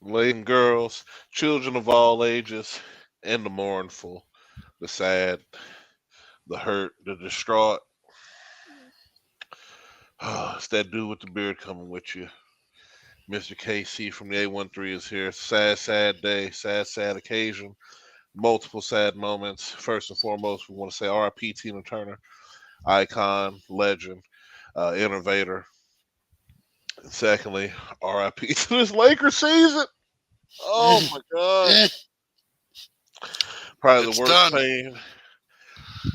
ladies and girls, children of all ages, and the mournful, the sad, the hurt, the distraught. It's that dude with the beard coming with you. Mr. KC from the A13 is here. Sad, sad day, sad, sad occasion, multiple sad moments. First and foremost, we want to say RIP Tina Turner, icon, legend, innovator. And secondly, RIP to this Lakers season. Oh Mm, my God. mm, Probably the it's worst done. pain.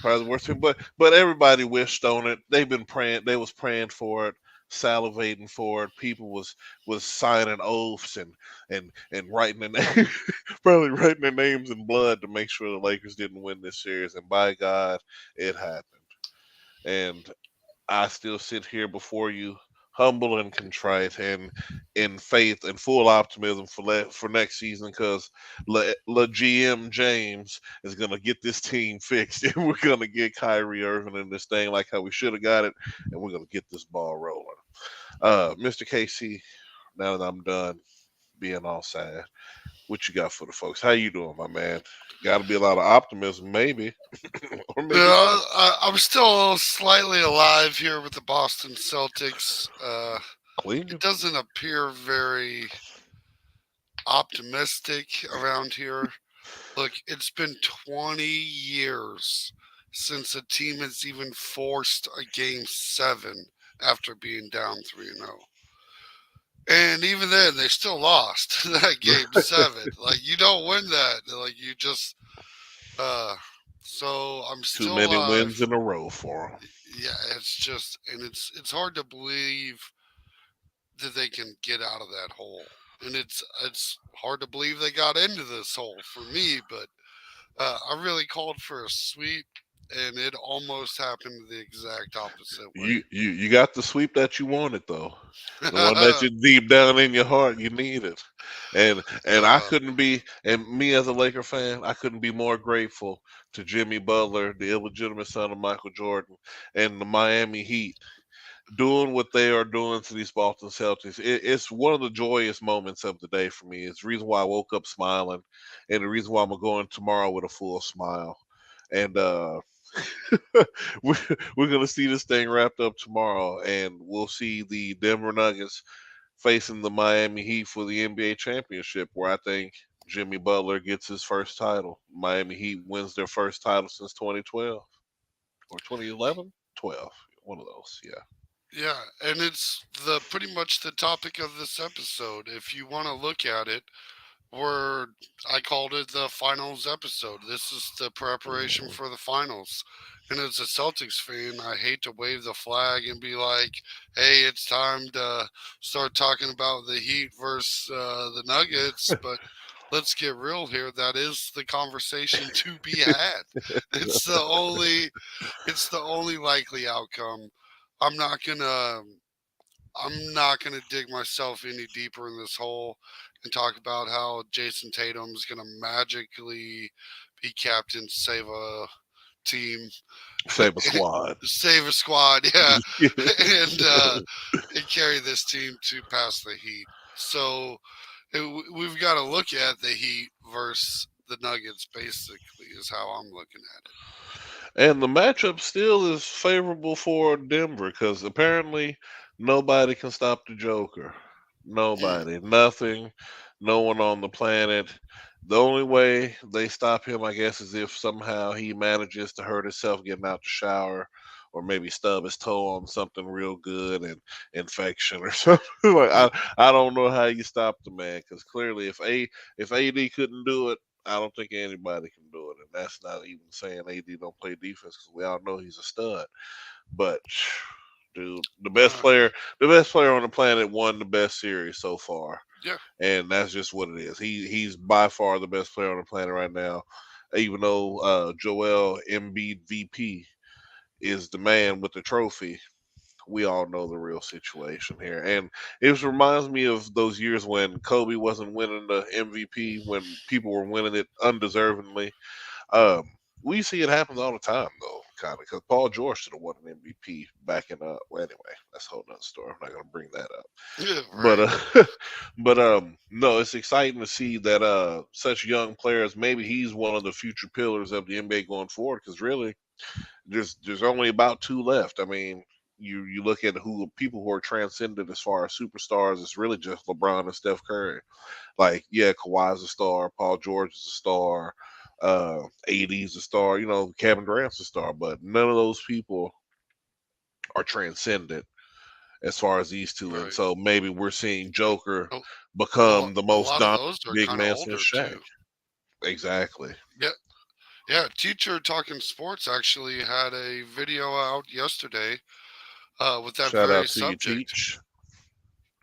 Probably the worst thing, but everybody wished on it. They've been praying. They was praying for it, salivating for it. People was signing oaths and writing their name, probably writing their names in blood to make sure the Lakers didn't win this series. And by God, it happened. And I still sit here before you, humble and contrite, and in faith and full optimism for next season, because GM James is gonna get this team fixed, and we're gonna get Kyrie Irving in this thing like how we should have got it, and we're gonna get this ball rolling. Mr. KC, now that I'm done being all sad, what you got for the folks? How you doing, my man? Got to be a lot of optimism, maybe, or maybe not. I'm still slightly alive here with the Boston Celtics. It Cleveland. doesn't appear very optimistic around here. Look, it's been 20 years since a team has even forced a game 7 after being down 3-0. And even then, they still lost that game 7. Like, you don't win that. Like, you just, uh, so I'm Too still many wins alive. in a row for them. Yeah, it's just, and it's hard to believe that they can get out of that hole. And it's hard to believe they got into this hole for me, but I really called for a sweep, and it almost happened the exact opposite way. You got the sweep that you wanted though, the one that you deep down in your heart you needed, and I uh, couldn't be, and me as a Laker fan, I couldn't be more grateful to Jimmy Butler, the illegitimate son of Michael Jordan, and the Miami Heat doing what they are doing to these Boston Celtics. It's one of the joyous moments of the day for me. It's the reason why I woke up smiling, and the reason why I'm going tomorrow with a full smile. And we're, we're gonna see this thing wrapped up tomorrow, and we'll see the Denver Nuggets facing the Miami Heat for the NBA championship, where I think Jimmy Butler gets his first title. Miami Heat wins their first title since 2012 or 2011, 12, one of those. Yeah. yeah, and it's the pretty much the topic of this episode. If you want to look at it, where I called it the finals episode. This is the preparation Mhm. for the finals. And as a Celtics fan, I hate to wave the flag and be like, hey, it's time to start talking about the Heat versus the Nuggets. But let's get real here. That is the conversation to be had. It's the only, it's the only likely outcome. I'm not gonna I'm not going to dig myself any deeper in this hole and talk about how Jason Tatum is going to magically be captain, save a team, Save a squad. save a squad, yeah, and uh, and carry this team to pass the Heat. So we've got to look at the Heat versus the Nuggets. Basically, is how I'm looking at it. And the matchup still is favorable for Denver because apparently nobody can stop the Joker. Mm. Nobody. Nothing. No one on the planet. The only way they stop him, I guess, is if somehow he manages to hurt himself getting out the shower or maybe stub his toe on something real good and infection or something. like I don't know how you stop the man because clearly if AD couldn't do it, I don't think anybody can do it, and that's not even saying AD don't play defense because we all know he's a stud. But dude, Uh, the best player on the planet won the best series so far, yeah, and that's just what it is. He's by far the best player on the planet right now, even though Joel Embiid VP is the man with the trophy. We all know the real situation here. And it just reminds me of those years when Kobe wasn't winning the MVP, when people were winning it undeservingly. Um, we see it happens all the time, though. kind of because Paul George should have won an MVP backing up. Well, anyway, that's a whole nother story. I'm not gonna bring that up. Yeah, But right. but no, it's exciting to see that such young players. Maybe he's one of the future pillars of the NBA going forward. Because really, there's only about two left. I mean, you look at who people who are transcended as far as superstars. It's really just LeBron and Steph Curry. Like, yeah, Kawhi's a star, Paul George is a star, AD's a star, Kevin Durant's a star, but none of those people are transcendent as far as these two. And Right. so maybe we're seeing Joker A, become the a most lot of dominant those are big kind of man since older Shaq. too. Exactly. Yeah, yeah. Teacher Talking Sports actually had a video out yesterday with that Shout very out to you, subject. Teach.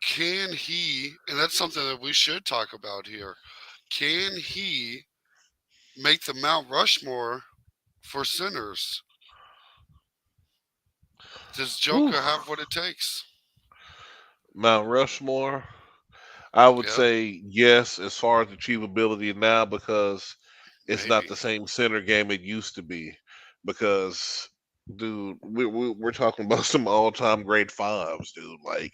Can he, and that's something that we should talk about here, can he make the Mount Rushmore for sinners? Does Whew. Joker have what it takes? Mount Rushmore. I would Yep, say yes, as far as achievability now, because it's not maybe. the same center game it used to be. Because, dude, we're talking about some all-time great fives, dude. Like,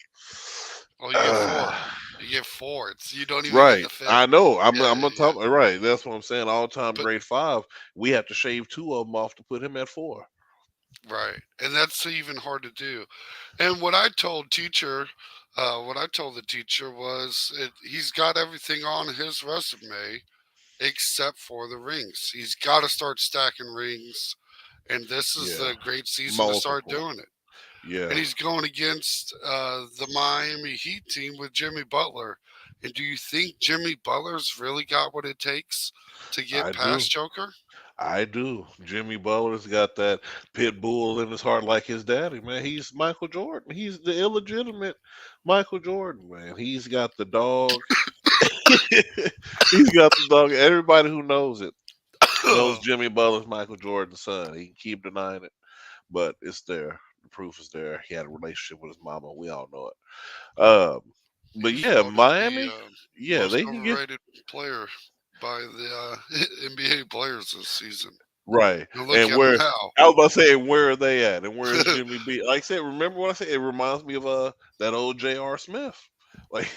Well, you get uh, four. You get four. It's you don't even get right? the fifth. I know. Yeah, I'm gonna yeah. talk. Right. That's what I'm saying. All-time But great five. We have to shave two of them off to put him at four. right, and that's even hard to do. And what I told the teacher was he's got everything on his resume except for the rings. He's got to start stacking rings, and this is Yeah, the great season to start multiple. doing it. And Yeah, he's going against the Miami Heat team with Jimmy Butler. And do you think Jimmy Butler's really got what it takes to get I do. past Joker? I do. Jimmy Butler's got that pit bull in his heart like his daddy, man. He's Michael Jordan. He's the illegitimate Michael Jordan, man. He's got the dog. He's got the dog. Everybody who knows it knows Jimmy Butler's Michael Jordan's son. He can keep denying it, but it's there. The proof is there. He had a relationship with his mama. We all know it. He But was yeah, voted the Miami. Yeah, most they can get overrated player by the NBA players this season. right. And look And at him where now. I was about to say, where are they at? And where is Jimmy B? Like I said, remember what I said? It reminds me of that old J.R. Smith. Like,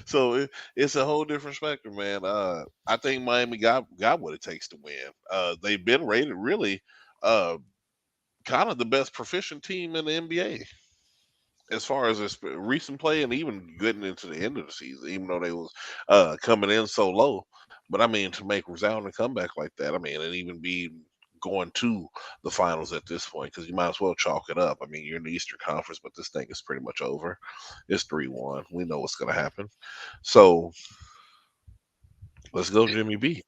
so it's a whole different spectrum, man. I think Miami got what it takes to win. They've been rated really, uh, kind of the best proficient team in the NBA as far as this recent play, and even getting into the end of the season, even though they was coming in so low. But I mean, to make resounding comeback like that, I mean, and even be going to the finals at this point, because you might as well chalk it up. I mean, you're in the Eastern Conference, but this thing is pretty much over. It's 3-1. We know what's going to happen. So let's go, Jimmy B.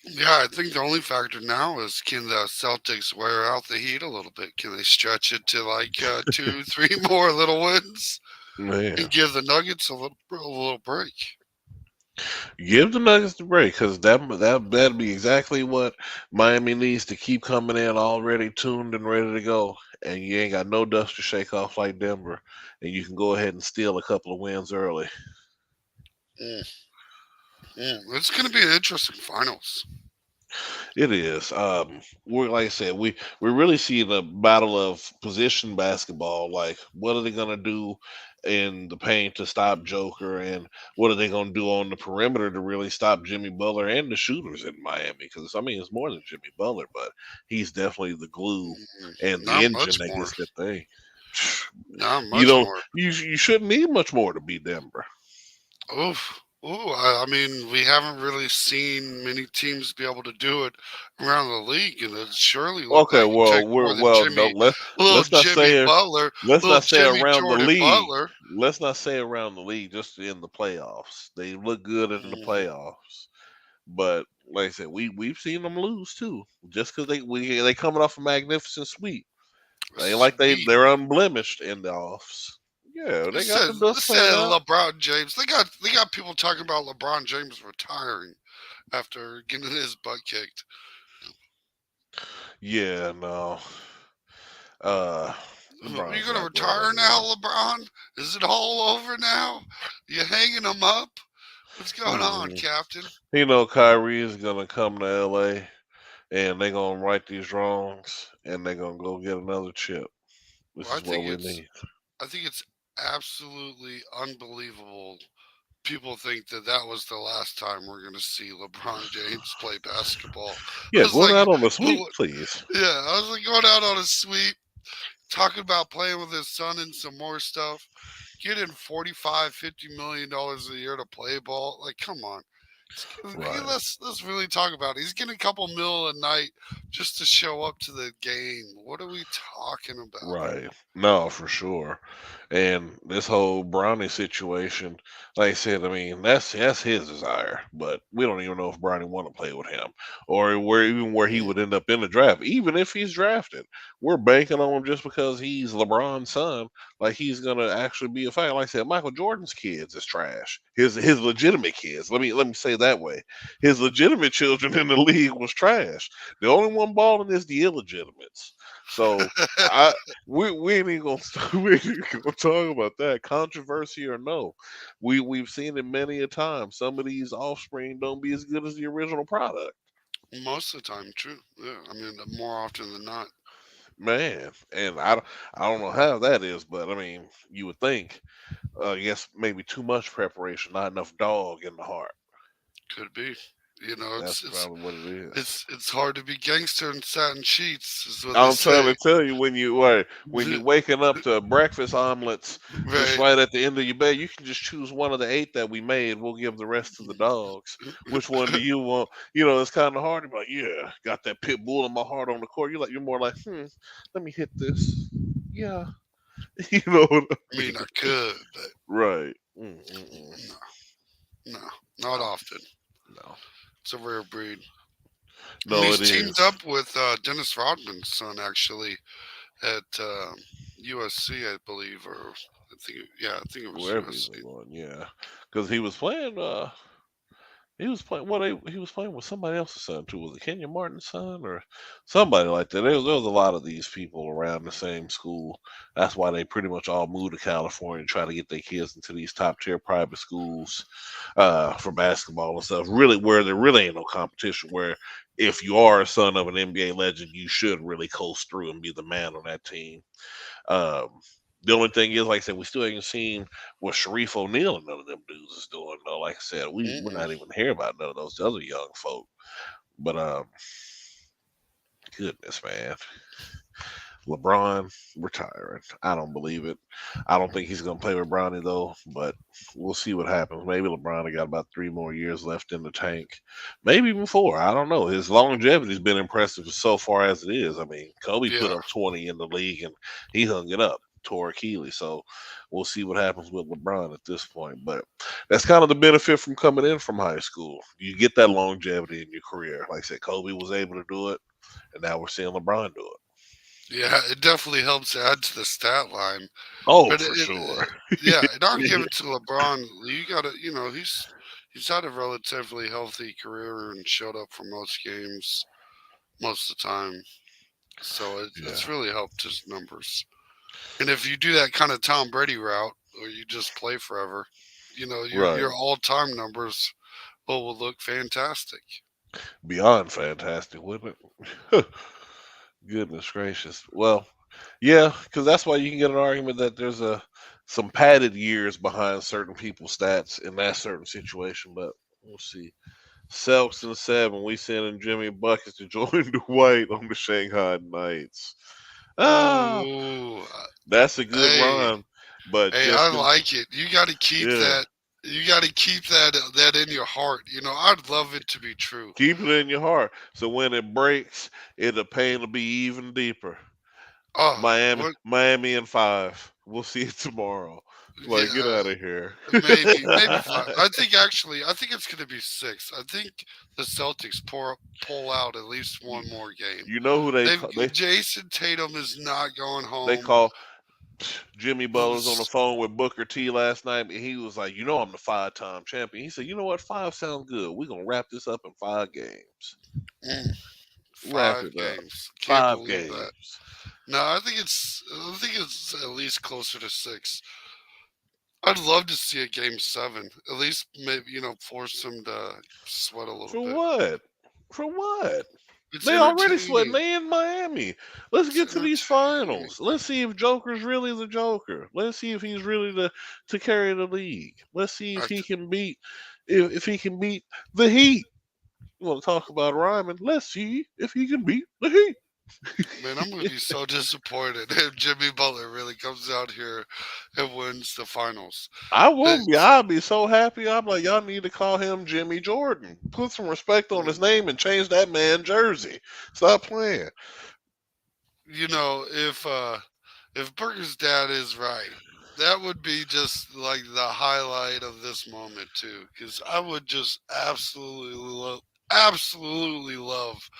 Yeah, I think the only factor now is can the Celtics wear out the Heat a little bit? Can they stretch it to like two, three more little wins Man, and give the Nuggets a little break? give the Nuggets the break, because that'd be exactly what Miami needs to keep coming in already tuned and ready to go. And you ain't got no dust to shake off like Denver, and you can go ahead and steal a couple of wins early. Mm, it's going to be an interesting finals. It is. We're like I said, we really see the battle of position basketball. Like, what are they gonna do in the paint to stop Joker, and what are they gonna do on the perimeter to really stop Jimmy Butler and the shooters in Miami? Because I mean, it's more than Jimmy Butler, but he's definitely the glue and the Not engine much that more. gets that thing. Not You much don't. more. You shouldn't need much more to beat Denver. Oof. Ooh, I mean, we haven't really seen many teams be able to do it around the league, and it surely looked Okay, like it well, takes more we're than well. No, little let's not Jimmy say Butler, let's little not say Jimmy around the Jordan league. Butler. Let's not say around the league, just in the playoffs. They look good in the Mm, playoffs, but like I said, we've seen them lose too. Just because they coming off a magnificent sweep, they ain't like sweet. they're unblemished in the offs. Yeah, they got the dust This cleared said out. LeBron James. They got people talking about LeBron James retiring after getting his butt kicked. Yeah, no. Uh, Are you LeBron's gonna not going retire now, anywhere. LeBron? Is it all over now? You hanging him up? What's going on, Mm-mm. Captain? You know, Kyrie is gonna come to LA and they're gonna right these wrongs, and they're gonna go get another chip. This Well, is what we need. I think it's absolutely unbelievable. People think that that was the last time we're going to see LeBron James play basketball. I Yeah, was going like, out on a sweep, "What?" please. Yeah, I was like going out on a sweep, talking about playing with his son and some more stuff, getting 45, $50 million a year to play ball. Like, come on. Right. Let's really talk about it. He's getting a couple mil a night just to show up to the game. What are we talking about? Right. No, for sure. And this whole Brownie situation, like I said, I mean, that's his desire, but we don't even know if Brownie want to play with him, or where he Mm, would end up in the draft. Even if he's drafted, we're banking on him just because he's LeBron's son. Like he's gonna actually be a fan. Like I said, Michael Jordan's kids is trash. His legitimate kids. Let me say it that way. His legitimate children in the league was trash. The only one balling is the illegitimates. So. I we ain't even gonna we ain't even gonna talk about that controversy or no. We've seen it many a time. Some of these offspring don't be as good as the original product, Most of the time, true. Yeah, I mean, more often than not, man. And I don't know how that is, but I mean, you would think. I guess maybe too much preparation, not enough dog in the heart. could be. You know, That's probably what it is. it's hard to be gangster in satin sheets, is what they I'm trying say. to tell you when you waking up to breakfast omelets just Right. right at the end of your bed, you can just choose one of the eight that we made. We'll give the rest to the dogs. Which one do you want? It's kind of hard to be like, yeah, got that pit bull in my heart on the court. You're more like, let me hit this. Yeah, you know what I I mean? mean, I could, but Right. Mm-mm-mm. no, no, not No, often. no, It's a rare breed. And no. he's It teamed is. up with Dennis Rodman's son, actually, at USC, I believe, or I think it was Wherever he's USC. going, yeah, because he was playing. He was playing. What he was playing with somebody else's son too. Was it Kenya Martin's son or somebody like that? There was a lot of these people around the same school. That's why they pretty much all moved to California and try to get their kids into these top tier private schools for basketball and stuff. Really, where there really ain't no competition. Where if you are a son of an NBA legend, you should really coast through and be the man on that team. Um, the only thing is, like I said, we still ain't seen what Sharif O'Neal and none of them dudes is doing. Though, like I said, we're Mm-mm. not even hearing about none of those other young folk. But goodness, man, LeBron retiring. I don't believe it. I don't think he's gonna play with Bronny though. But we'll see what happens. Maybe LeBron got about 3 more years left in the tank. Maybe even four. I don't know. His longevity's been impressive so far as it is. I mean, Kobe put Yeah, up 20 in the league and he hung it up. Tore Achilles. So we'll see what happens with LeBron at this point. But that's kind of the benefit from coming in from high school. You get that longevity in your career. Like I said, Kobe was able to do it, and now we're seeing LeBron do it. yeah, it definitely helps add to the stat line. Oh, But for sure. yeah, and I'll Yeah. give it to LeBron. You got to, he's had a relatively healthy career and showed up for most games most of the time. So Yeah. it's really helped his numbers. And if you do that kind of Tom Brady route, or you just play forever, Right. your all time numbers will look fantastic. Beyond fantastic, wouldn't it? Goodness gracious. Well, yeah, because that's why you can get an argument that there's some padded years behind certain people's stats in that certain situation, but we'll see. Celtics in 7, we sending Jimmy buckets to join Dwight on the Shanghai Knights. Ah, Ooh, that's a good hey, run, but hey, just I cause, like it. You got to keep yeah, that. You got to keep that in your heart. I'd love it to be true. keep it in your heart. So when it breaks, the pain will be even deeper. Oh, Miami, what? Miami in 5. We'll see it tomorrow. Like, get Yeah, out of here. maybe five. I think it's going to be six. I think the Celtics pull out at least you, one more game. you know who they They've call, they Jason Tatum is not going they home. call Jimmy It Butler's on the was phone with Booker T last night, and he was like, I'm the 5-time champion. He said, you know what? 5 sounds good. We're gonna wrap this up in 5 games. mm, Wrap five it up. games. Can't Five believe that. games. No, I think it's at least closer to six. I'd love to see a game seven. At least maybe force them to sweat a little For bit. what? For what? It's They already sweating. entertaining. They in Miami. Let's It's get to these entertaining. finals. Let's see if Joker's really the Joker. Let's see if he's really the to carry the league. Let's see if I, he can beat if he can beat the Heat. You want to talk about rhyming? Let's see if he can beat the Heat. Man, I'm gonna be so disappointed if Jimmy Butler really comes out here and wins the finals. I It, won't be. I'll be so happy. I'm like, y'all need to call him Jimmy Jordan. Put some respect on his name and change that man jersey. Stop playing. you know, if Booker's dad is right, that would be just like the highlight of this moment too. Because I would just absolutely love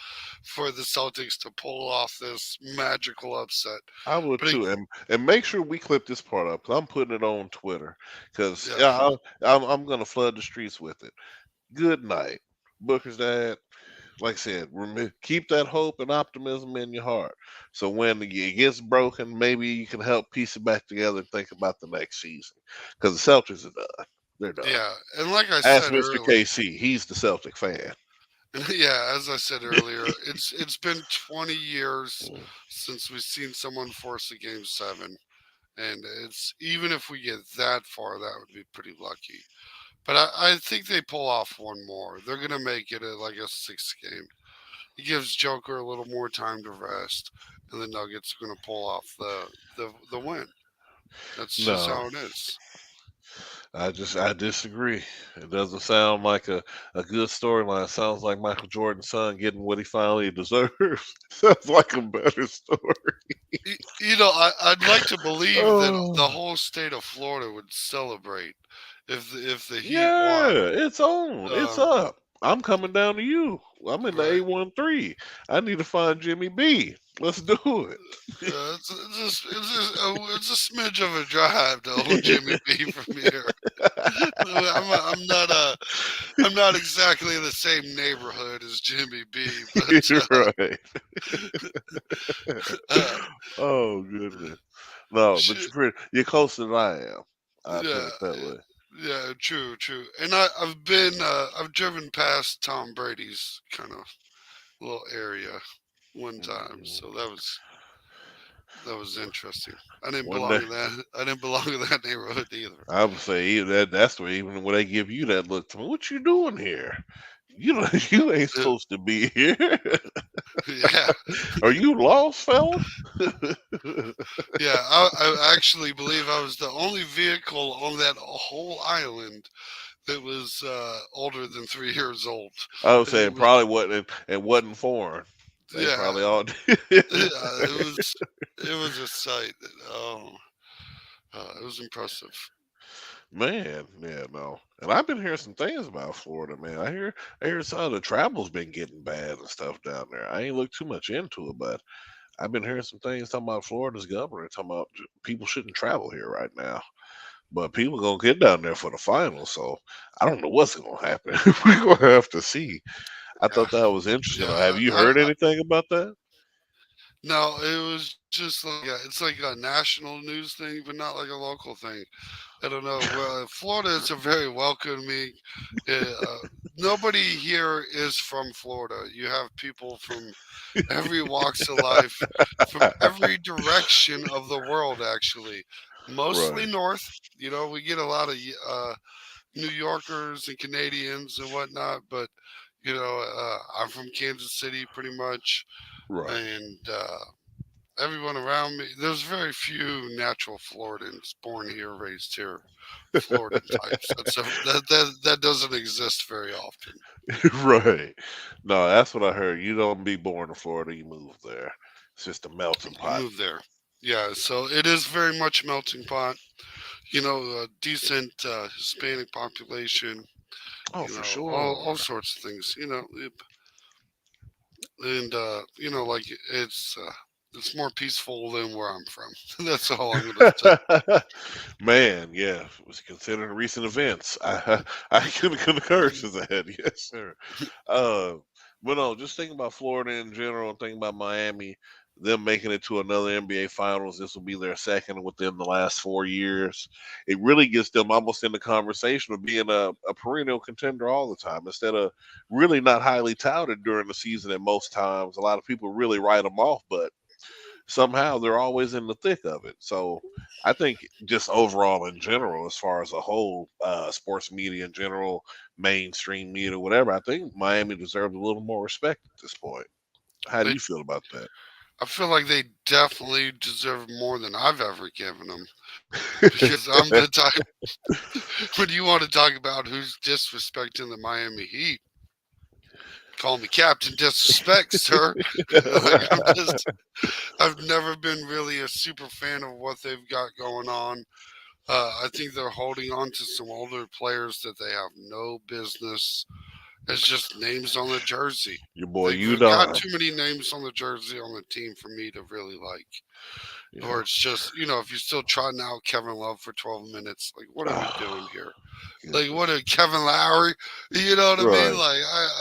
for the Celtics to pull off this magical upset. I would But it, too, and make sure we clip this part up because I'm putting it on Twitter because yeah, yeah, I'm gonna flood the streets with it. Good night, Booker's dad. Like I said, keep that hope and optimism in your heart. So when it gets broken, maybe you can help piece it back together and think about the next season. Because the Celtics are done. They're done. yeah, and like I Ask said Mr. earlier, KC. He's the Celtic fan. yeah, as I said earlier, it's been 20 years since we've seen someone force a game 7, and it's even if we get that far, that would be pretty lucky. But I think they pull off one more. They're gonna make it like a 6 game. It gives Joker a little more time to rest, and the Nuggets are gonna pull off the win. That's just No, how it is. I disagree. It doesn't sound like a good storyline. It sounds like Michael Jordan's son getting what he finally deserves. Sounds like a better story. You know, I'd like to believe that the Oh. whole state of Florida would celebrate if the Heat Yeah, won. it's on. It's Um, up. I'm coming down to you. I'm in the right. A13. I need to find Jimmy B. Let's do it. It's a smidge of a drive to old Jimmy B from here. I'm not exactly in the same neighborhood as Jimmy B, but Right. uh, Oh goodness. No, but shit, you're closer than I am. I put yeah, it that way. yeah, true. And I've driven past Tom Brady's kind of little area one time, Mhm. so that was interesting. One day, I didn't belong in that neighborhood either. I would say that's where even when they give you that look to me, what you doing here? You know, you ain't Uh, supposed to be here. yeah, Are you lost, fella? yeah. I actually believe I was the only vehicle on that whole island that was older than 3 years old. I was It saying was, probably wasn't it wasn't foreign. They yeah, probably all did. yeah. It was a sight. Oh, it was impressive. Man, yeah, no. And I've been hearing some things about Florida, man. I hear some of the travel's been getting bad and stuff down there. I ain't looked too much into it, but I've been hearing some things talking about Florida's governor talking about people shouldn't travel here right now. But people gonna get down there for the finals, so I don't know what's gonna happen. We're gonna have to see. I Yeah, thought that was interesting. yeah. Have you heard anything about that? No, it was just like it's like a national news thing, but not like a local thing. I don't know. Well, Florida is a very welcoming. Nobody here is from Florida. You have people from every walks of life, from every direction of the world. Actually, mostly Right, north. You know, we get a lot of New Yorkers and Canadians and whatnot, but I'm from Kansas City, pretty much, right. and everyone around me. There's very few natural Floridans born here, raised here, Floridan types. That doesn't exist very often. Right. No, that's what I heard. You don't be born in Florida, you move there. It's just a melting You pot. move there. Yeah, so it is very much a melting pot. A decent Hispanic population. Oh, for All sure. sorts of things. And like it's more peaceful than where I'm from. That's all I'm gonna say. Man, yeah, was considering recent events. I can concur to that. Yes, sir. Uh, but no, just thinking about Florida in general, and thinking about Miami. them making it to another NBA Finals. This will be their second within the last 4 years. It really gets them almost in the conversation of being a perennial contender all the time instead of really not highly touted during the season. At most times, a lot of people really write them off, but somehow they're always in the thick of it. So I think just overall in general, as far as a whole, sports media in general, mainstream media, whatever, I think Miami deserves a little more respect at this point. How do They, you feel about that? I feel like they definitely deserve more than I've ever given them because I'm the type. When you want to talk about who's disrespecting the Miami Heat, call me Captain Disrespect, sir. Like I'm just, I've never been really a super fan of what they've got going on. I think they're holding on to some older players that they have no business. It's just names on the jersey. Your boy They've got Udon. too many names on the jersey on the team for me to really like. Yeah. Or it's just, if you're still trotting out Kevin Love for 12 minutes, like, what are we doing here? Like, what Goodness. a Kevin Lowry, you know what I mean? Right. Like,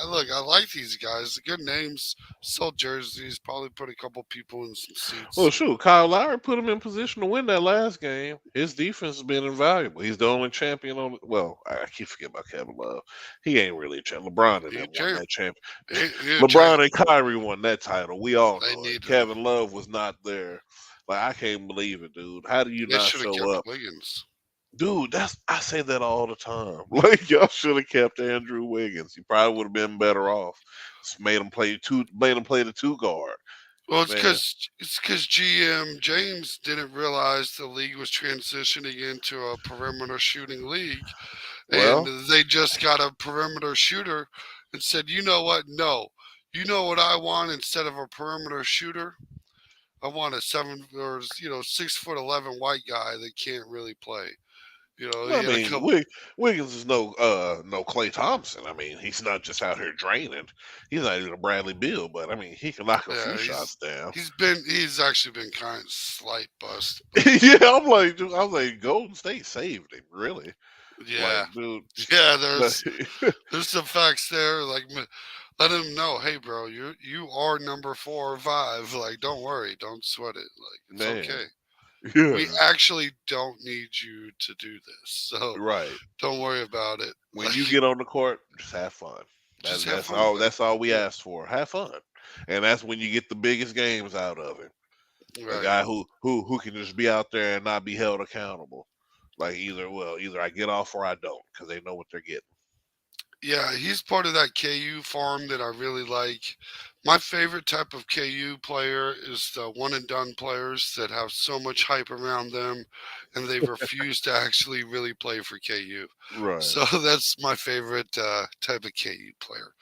look, I like these guys. Good names, sold jerseys, probably put a couple people in some Well, seats. shoot, Kyle Lowry put him in position to win that last game. His defense has been invaluable. He's the only champion on. Well, I keep forgetting about Kevin Love. He ain't really a champ. LeBron and He a them won champ. that champ. He a champ. LeBron and Kyrie won that title. We all They know it. needed him. Kevin Love was not there. Like I can't believe it, dude. How do you They not should have show kept up? Wiggins. Dude, that's I say that all the time. Like y'all should have kept Andrew Wiggins. He probably would have been better off. Just made him play the two guard. Well, Man. it's because GM James didn't realize the league was transitioning into a perimeter shooting league, and Well, they just got a perimeter shooter and said, you know what? No, you know what I want instead of a perimeter shooter? I want a 6'11" white guy that can't really play. I He had a mean, couple. Wiggins is no Clay Thompson. I mean, he's not just out here draining. He's not even a Bradley Beal, but I mean, he can knock a few Yeah, shots down. he's actually been kind of slight bust, but Yeah, I'm like, dude, I was like, Golden State saved him, really. Like, yeah, dude, yeah. like, There's some facts there. Like, let him know, hey, bro, you are number 4 or 5. Like, don't worry, don't sweat it. Like, it's man, okay. We yeah, actually don't need you to do this, so right. don't worry about it. When you Like, get on the court, just have fun. just have That's fun all. with That's all we it. ask for. Have fun, and that's when you get the biggest games out of it. Yeah, A right. guy who can just be out there and not be held accountable. Like either I get off or I don't because they know what they're getting. Yeah, he's part of that KU farm that I really like. My favorite type of KU player is the one and done players that have so much hype around them and they refuse to actually really play for KU. Right. So that's my favorite type of KU player.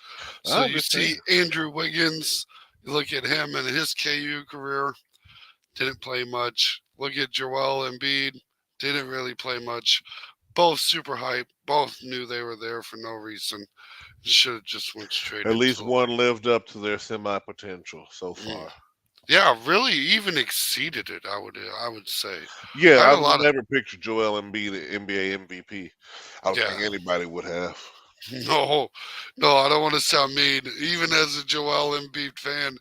So I you understand. see Andrew Wiggins, you look at him and his KU career, didn't play much. Look at Joel Embiid, didn't really play much. Both super hype. Both knew they were there for no reason. Should have just went straight At least into. one lived up to their semi potential so Mm. far. Yeah, really, even exceeded it. I would say. I Yeah, had a I've lot of. never pictured Joel Embiid the NBA MVP. I don't Yeah. think anybody would have. No, no, I don't want to sound mean. Even as a Joel Embiid fan,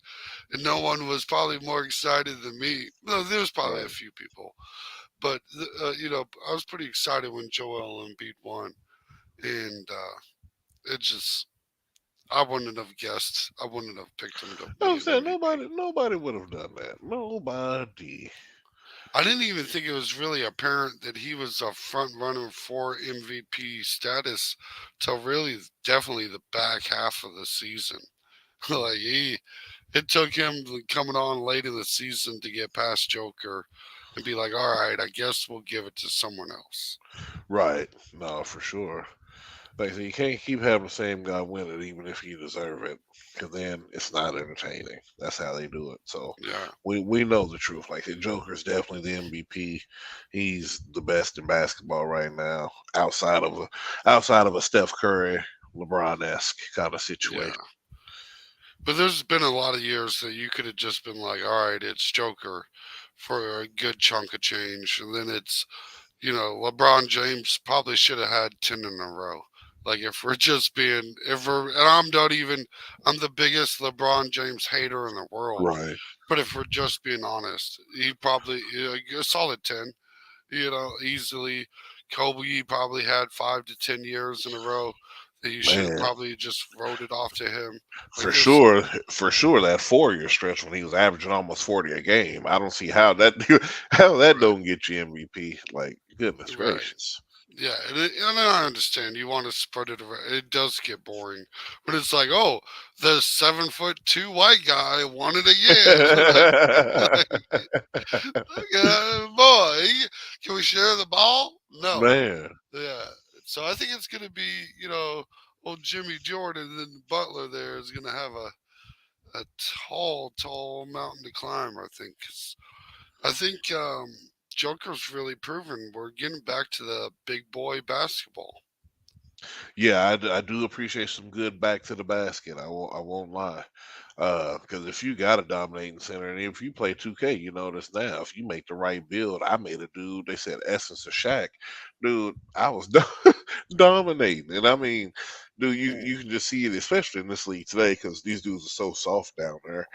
and no one was probably more excited than me. No, there was probably a Right. few people, but I was pretty excited when Joel Embiid won, and it just I wouldn't have guessed. I wouldn't have picked him to be I'm an saying MVP. nobody would have done that. Nobody. I didn't even think it was really apparent that he was a front runner for MVP status till really definitely the back half of the season. Like it took him coming on late in the season to get past Joker and be like, all right, I guess we'll give it to someone else. Right. No, for sure. Like I said, you can't keep having the same guy win it, even if you deserve it, because then it's not entertaining. That's how they do it. So Yeah, we know the truth. Like the Joker's definitely the MVP. He's the best in basketball right now, outside of a Steph Curry, LeBron esque kind of situation. yeah. But there's been a lot of years that you could have just been like, all right, it's Joker for a good chunk of change. And then it's, LeBron James probably should have had 10 in a row. Like if we're just and I'm not even, I'm the biggest LeBron James hater in the world. Right. But if we're just being honest, he probably a solid 10. Easily. Kobe probably had 5 to 10 years in a row that you should have Man, probably just wrote it off to him. Like for this, sure, for sure, that 4 year stretch when he was averaging almost 40 a game, I don't see how that how that right, don't get you MVP. Like goodness right. gracious. Yeah, and I understand you want to spread it around. It does get boring, but it's like, oh, the 7'2" white guy won it again. Boy, can we share the ball? No. Man, Yeah. So I think it's going to be, old Jimmy Jordan and then Butler there is going to have a tall, tall mountain to climb, I think. 'Cause I think Joker's really proven we're getting back to the big boy basketball. yeah, I do appreciate some good back to the basket. I won't lie. Because if you got a dominating center, and if you play 2K, you notice now, if you make the right build, I made a dude. They said Essence of Shaq, dude. I was dominating, and I mean, dude, you can just see it, especially in this league today, because these dudes are so soft down there,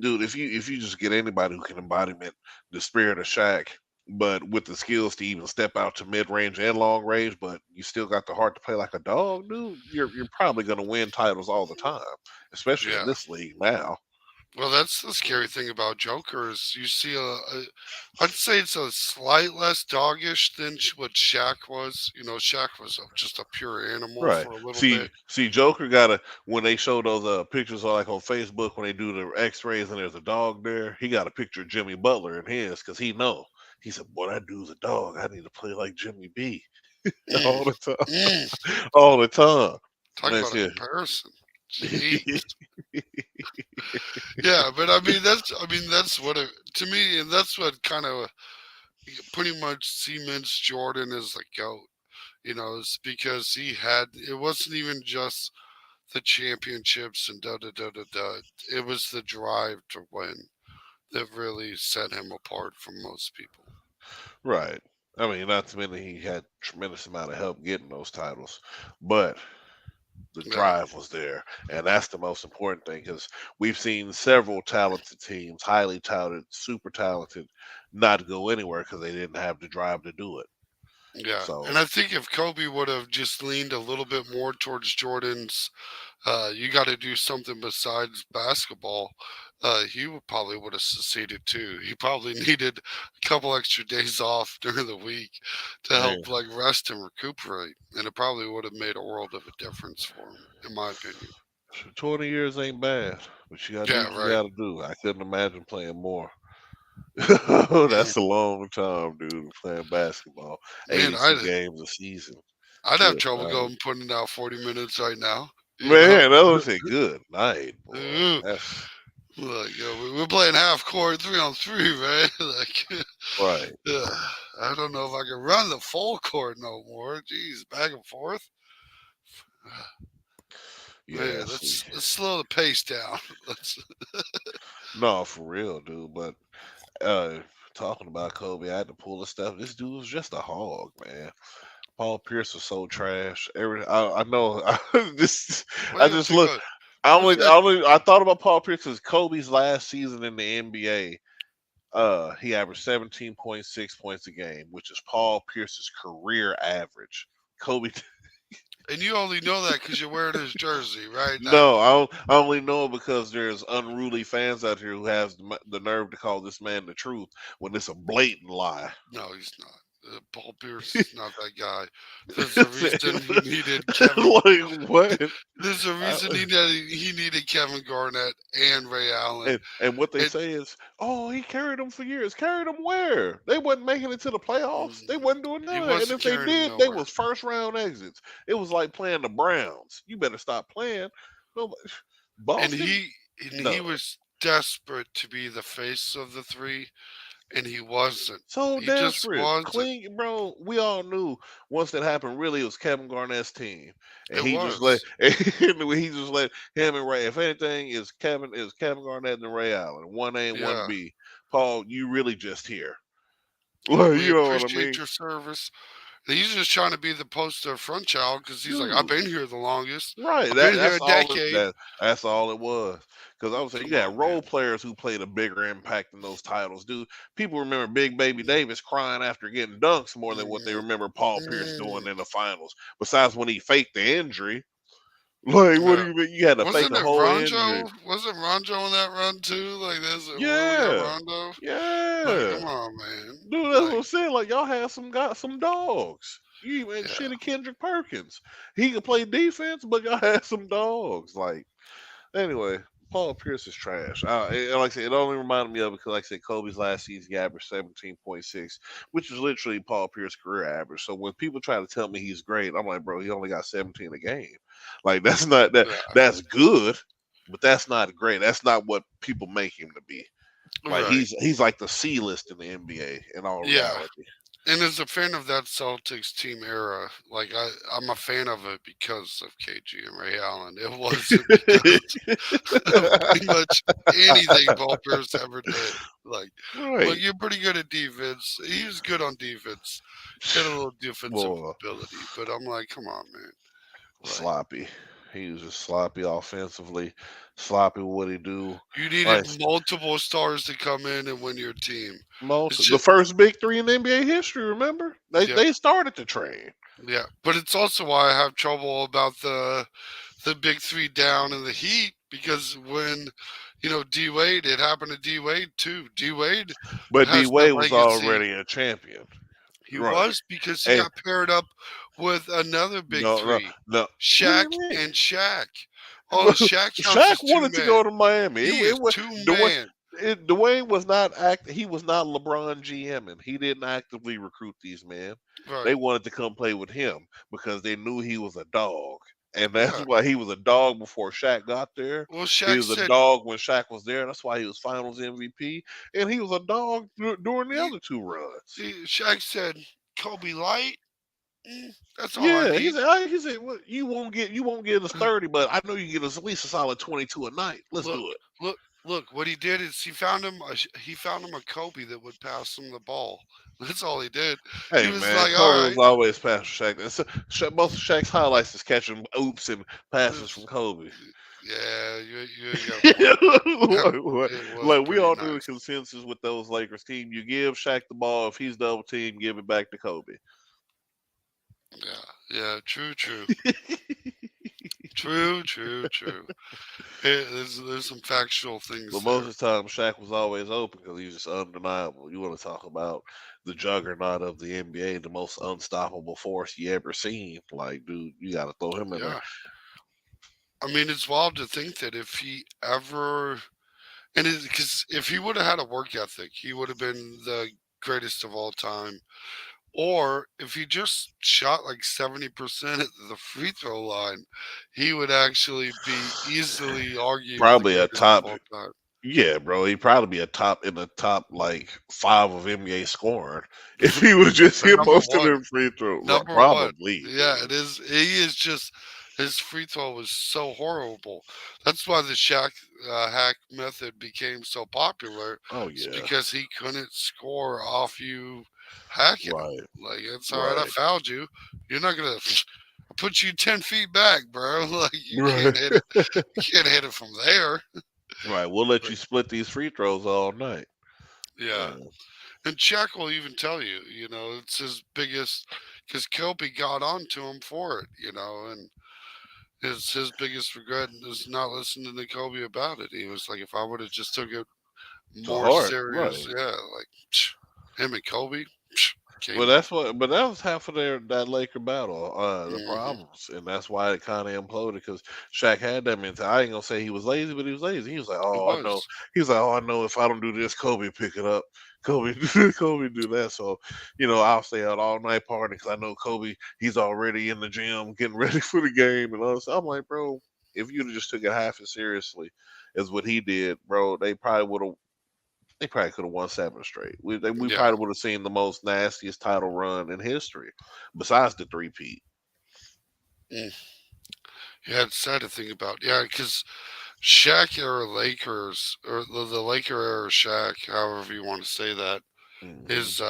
dude. If you just get anybody who can embodiment the spirit of Shaq, but with the skills to even step out to mid range and long range, but you still got the heart to play like a dog, dude. You're probably gonna win titles all the time, especially in Yeah. this league now. Well, that's the scary thing about Joker is you see I'd say it's a slight less doggish than what Shaq was. Shaq was just a pure animal Right. for a little bit. See, Joker got a when they show those pictures like on Facebook when they do the X-rays and there's a dog there. He got a picture of Jimmy Butler in his because he know. He said, "Boy, that dude's a dog. I need to play like Jimmy B Mm, all the time, mm. all the time." Talk That's about a it. comparison. Jeez. Yeah, but I mean that's what it, to me, and that's what kind of pretty much cements Jordan as the goat. It's because it wasn't even just the championships and da da da da da. It was the drive to win that really set him apart from most people. Right. I mean, not to mention he had tremendous amount of help getting those titles, but the Yeah, drive was there, and that's the most important thing because we've seen several talented teams, highly touted, super talented, not go anywhere because they didn't have the drive to do it. yeah, and So I think if Kobe would have just leaned a little bit more towards Jordan's, you got to do something besides basketball. He probably would have succeeded too. He probably needed a couple extra days off during the week to man, help like rest and recuperate, and it probably would have made a world of a difference for him, in my opinion. 20 years ain't bad, but you gotta do Yeah, what you right. gotta do. I couldn't imagine playing more. That's Mm. a long time, dude, playing basketball. Man, 82 games a season. I'd have Good trouble night. going putting out 40 minutes right now. You know, Man, that was a good night, boy. Ooh, That's like we're playing half court, 3-on-3, man. Like, right. I don't know if I can run the full court no more. Jeez, back and forth. Yeah, Man, see. let's slow the pace down. Let's. No, for real, dude. But uh talking about Kobe, I had to pull the stuff. This dude was just a hog, man. Paul Pierce was so trash. I know this What do I you just think look of? What's that? I thought about Paul Pierce because Kobe's last season in the NBA. He averaged 17.6 points a game, which is Paul Pierce's career average. Kobe And you only know that because you're wearing his jersey right now. No, I only know because there's unruly fans out here who has the nerve to call this man the truth when it's a blatant lie. No, he's not. Paul Pierce is not that guy. There's a reason he needed Kevin. Like what? There's a I, reason he needed Kevin Garnett and Ray Allen. and what they And say is, oh, he carried them for years. Carried them where? They wasn't making it to the playoffs. They mm, wasn't doing he none of that. And wasn't if they carrying him did, they nowhere. was first round exits. It was like playing the Browns. You better stop playing. No, And Boston, he no. was desperate to be the face of the three, and he wasn't. So He just desperate. wasn't. Clean, bro. We all knew once that happened, really, it was Kevin Garnett's team. And It he just let was. he just let him and Ray. If anything, is Kevin Garnett and Ray Allen. One A and one Yeah. B. Paul, you really just here. Well, Well, we you know what I appreciate mean? your service. And he's just trying to be the poster front child because he's like, I've Dude, been here the longest. right. I've been here That's a all it decade. that's all it was. Because I was saying Come you on, had man. role players who played a bigger impact in those titles. Dude, people remember Big Baby Davis crying after getting dunks more than what they Mm, remember Paul Pierce mm, doing in the finals. Besides when he faked the injury. Like, what yeah. do you mean? You had to fake Wasn't a it whole injury. Ronjo? Wasn't Ronjo in that run too? Like this when we got Yeah. Rondo? Like, Yeah. come on, man. Dude, that's what Like, I'm saying. Like y'all had got some dogs. You even yeah. shit at Kendrick Perkins. He could play defense, but y'all had some dogs. Like anyway, Paul Pierce is trash. Like I said, it only reminded me of it because, like I said, Kobe's last season he averaged 17.6, which is literally Paul Pierce's career average. So when people try to tell me he's great, I'm like, bro, he only got 17 a game. Like that's not that. Yeah. That's good, but that's not great. That's not what people make him to be. Like Right. he's like the C list in the NBA in all Yeah. reality. And as a fan of that Celtics team era, like I'm a fan of it because of KG and Ray Allen. It wasn't because of pretty much anything Paul Pierce ever did. Like, look, Right. you're pretty good at defense. He was good on defense. He had a little defensive Well, ability, but I'm like, come on, man. Like, sloppy. He was just sloppy offensively, sloppy with what he do. you needed Like multiple stars to come in and win your team. It's the just, first big three in NBA history. Remember, yeah, they started the train. yeah. But it's also why I have trouble about the big three down in the Heat because when D Wade, it happened to D Wade too. D Wade But D has the Wade was legacy. already a champion. He Right. was because he Hey, got paired up with another big no, no, three, no. What do you Shaq mean? and Shaq. Oh, Shaq counts Shaq as two wanted to men. go to Miami. He is It was two Dwayne. man. Dwayne was not act. He was not LeBron GMing. He didn't actively recruit these men. They Right. wanted to come play with him because they knew he was a dog, and that's Yeah. why he was a dog before Shaq got there. Well, He Shaq was a said, dog when Shaq was there. That's why he was Finals MVP, and he was a dog during the he, other two runs. Shaq said, Kobe Light. That's all I Yeah, need. he said, well, you won't get us 30, but I know you get us at least a solid 22 a night. Let's Look, do it. look. What he did is he found him a Kobe that would pass him the ball. That's all he did. He Hey was man, like, all Kobe was right. always passing Shaq. Most of Shaq's highlights is catching oops and passes from This, Kobe. yeah, you got a point. That, like, it was like, we pretty all knew the nice. consensus with those Lakers team. You give Shaq the ball. If he's double team, give it back to Kobe. Yeah, yeah. True. Hey, there's some factual things But most there. of the time, Shaq was always open because he was just undeniable. You want to talk about the juggernaut of the NBA, the most unstoppable force you ever seen? Like, dude, you got to throw him in there. Yeah. I mean, it's wild to think that if he ever and because if he would have had a work ethic, he would have been the greatest of all time. Or if he just shot like 70% at the free throw line, he would actually be easily argued the Probably a greatest of top. all time. Yeah, bro, he'd probably be a top in the top like 5 of NBA scoring if he would just But hit number most of one, them free throw. number one, Probably, yeah, dude. it is. He is just his free throw was so horrible. That's why the Shaq hack method became so popular. Oh It's yeah, because he couldn't score off you hacking him. right, Like it's all right. I right, fouled you. You're not gonna. I put you 10 feet back, bro. Like you right, can't hit it. You can't hit it from there. right. We'll let But you split these free throws all night. yeah, Uh, and Shaq will even tell you. It's his biggest because Kobe got onto him for it. And his biggest regret is not listening to Kobe about it. He was like, if I would have just took it to more heart, serious, right. yeah, like him and Kobe Well, came up. that's what. But that was half of that Laker battle, the Hmm. problems, and that's why it kind of imploded because Shaq had that mentality. I ain't gonna say he was lazy, but he was lazy. He was like, It "Oh, I know." was. He was like, "Oh, I know. If I don't do this, Kobe pick it up. Kobe, Kobe do that." So, I'll stay out all night partying because I know Kobe. He's already in the gym getting ready for the game and all this. I'm like, bro, if you'd have just took it half as seriously as what he did, bro, they probably would have they probably could have won 7 straight. We Yeah. probably would have seen the most nastiest title run in history, besides the three-peat. Mm. Yeah, it's sad to think about. Yeah, because Shaq era Lakers, or the Laker era Shaq, however you want to say that, Hmm. is